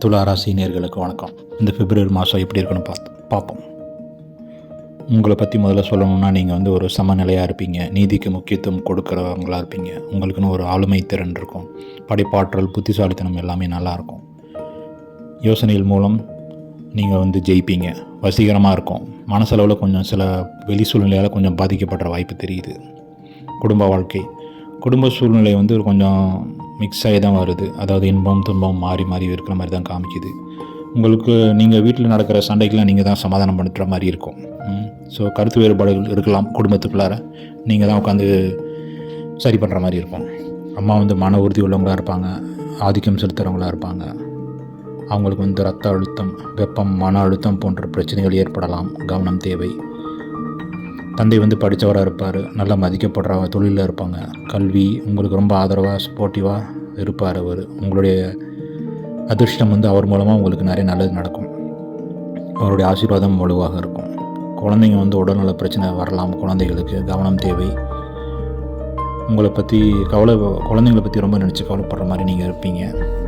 துலா ராசி நேயர்களுக்கு வணக்கம். இந்த பிப்ரவரி மாதம் எப்படி இருக்குன்னு பார்ப்போம். உங்களை பற்றி முதல்ல சொல்லணும்னா, நீங்கள் ஒரு சமநிலையாக இருப்பீங்க. நீதிக்கு முக்கியத்துவம் கொடுக்குறவங்களாக இருப்பீங்க. உங்களுக்குன்னு ஒரு ஆளுமை திறன் இருக்கும். படைப்பாற்றல், புத்திசாலித்தனம் எல்லாமே நல்லாயிருக்கும். யோசனைகள் மூலம் நீங்கள் ஜெயிப்பீங்க. வசீகரமாக இருக்கும். மனசளவில் கொஞ்சம் சில வெளி சூழ்நிலையால் கொஞ்சம் பாதிக்கப்படுற வாய்ப்பு தெரியுது. குடும்ப சூழ்நிலை கொஞ்சம் மிக்ஸ் ஆகி தான் வருது. அதாவது இன்பம் துன்பம் மாறி மாறி இருக்கிற மாதிரி தான் காமிக்குது. நீங்கள் வீட்டில் நடக்கிற சண்டைக்கெலாம் நீங்கள் தான் சமாதானம் பண்ணுற மாதிரி இருக்கும். ஸோ கருத்து வேறுபாடுகள் இருக்கலாம். குடும்பத்துக்குள்ளார நீங்கள் தான் உட்காந்து சரி பண்ணுற மாதிரி இருக்கும். அம்மா மன உறுதி உள்ளவங்களாக இருப்பாங்க. ஆதிக்கம் செலுத்துகிறவங்களாக இருப்பாங்க. அவங்களுக்கு ரத்த அழுத்தம், வெப்பம், மன அழுத்தம் போன்ற பிரச்சனைகள் ஏற்படலாம். கவனம் தேவை. தந்தை படித்தவராக இருப்பார். நல்லா மதிக்கப்படுற தொழிலில் இருப்பாங்க. கல்வி உங்களுக்கு ரொம்ப ஆதரவாக சப்போர்ட்டிவாக இருப்பார். உங்களுடைய அதிர்ஷ்டம் அவர் மூலமாக உங்களுக்கு நிறைய நல்லது நடக்கும். அவருடைய ஆசீர்வாதம் வலுவாக இருக்கும். குழந்தைங்க உடல்நல பிரச்சனை வரலாம். குழந்தைகளுக்கு கவனம் தேவை. குழந்தைங்களை பற்றி ரொம்ப நினச்சி கவலைப்படுற மாதிரி நீங்கள் இருப்பீங்க.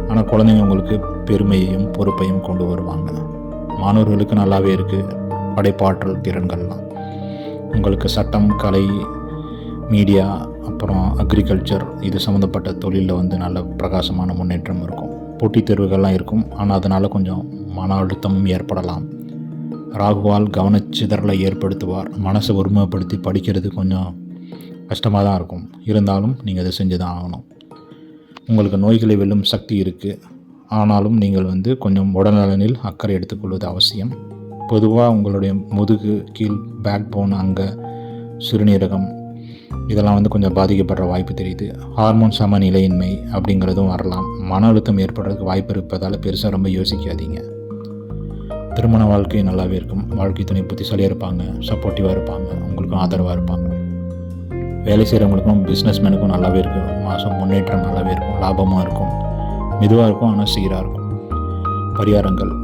ஆனால் குழந்தைங்க உங்களுக்கு பெருமையையும் பொறுப்பையும் கொண்டு வருவாங்க. மாணவர்களுக்கு நல்லாவே இருக்குது. படைப்பாற்றல் திறன்கள்லாம் உங்களுக்கு சட்டம், கலை, மீடியா, அப்புறம் அக்ரிகல்ச்சர் இது சம்மந்தப்பட்ட தொழிலில் நல்ல பிரகாசமான முன்னேற்றம் இருக்கும். போட்டித் தேர்வுகள்லாம் இருக்கும். ஆனால் அதனால் கொஞ்சம் மன அழுத்தமும் ஏற்படலாம். ராகுவால் கவனச்சிதறலை ஏற்படுத்துவார். மனசை ஒருமைப்படுத்தி படிக்கிறது கொஞ்சம் கஷ்டமாக தான் இருக்கும். இருந்தாலும் நீங்கள் அதை செஞ்சு தான் ஆகணும். உங்களுக்கு நோய்களை வெல்லும் சக்தி இருக்குது. ஆனாலும் நீங்கள் கொஞ்சம் உடல்நலனில் அக்கறை எடுத்துக்கொள்வது அவசியம். பொதுவாக உங்களுடைய முதுகு, கீழ், பேக் போன், அங்கே சிறுநீரகம் இதெல்லாம் கொஞ்சம் பாதிக்கப்படுற வாய்ப்பு தெரியுது. ஹார்மோன் சமநிலையின்மை அப்படிங்கிறதும் வரலாம். மன அழுத்தம் ஏற்படுறதுக்கு வாய்ப்பு இருப்பதால் பெருசாக ரொம்ப யோசிக்காதீங்க. திருமண வாழ்க்கை நல்லாவே இருக்கும். வாழ்க்கை துணை புத்திசாலியாக இருப்பாங்க. சப்போர்ட்டிவாக இருப்பாங்க. உங்களுக்கும் ஆதரவாக இருப்பாங்க. வேலை செய்கிறவங்களுக்கும் பிஸ்னஸ்மேனுக்கும் நல்லாவே இருக்கும். மாதம் முன்னேற்றம் நல்லாவே இருக்கும். லாபமாக இருக்கும். மெதுவாக இருக்கும், ஆனால் சீராக இருக்கும். பரிகாரங்கள்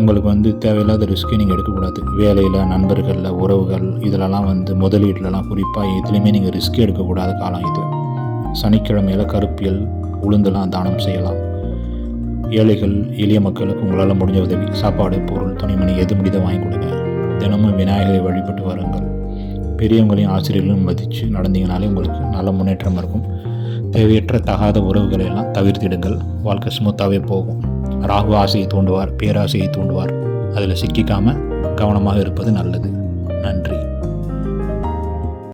உங்களுக்கு தேவையில்லாத ரிஸ்க்கை நீங்கள் எடுக்கக்கூடாது. வேலையில், நண்பர்களில், உறவுகள் இதிலலாம் முதலீட்டிலலாம் குறிப்பாக எதுலேயுமே நீங்கள் ரிஸ்க் எடுக்கக்கூடாத காலம் இது. சனிக்கிழமையில் கருப்பியல், உளுந்தெல்லாம் தானம் செய்யலாம். ஏழைகள், எளிய மக்களுக்கு உங்களால் முடிஞ்ச உதவி, சாப்பாடு, பொருள், துணிமணி எது முடித வாங்கி கொடுங்க. தினமும் விநாயகரை வழிபட்டு வாருங்கள். பெரியவங்களையும் ஆசிரியர்களையும் மதித்து நடந்தீங்கனாலே உங்களுக்கு நல்ல முன்னேற்றம் இருக்கும். தேவையற்ற தகாத உறவுகளை எல்லாம் தவிர்த்திடுங்கள். வாழ்க்கை ஸ்மூத்தாகவே போகும். ராகு ஆசையை தூண்டுவார், பேராசையை தூண்டுவார். அதில் சிக்கிக்காமல் கவனமாக இருப்பது நல்லது. நன்றி.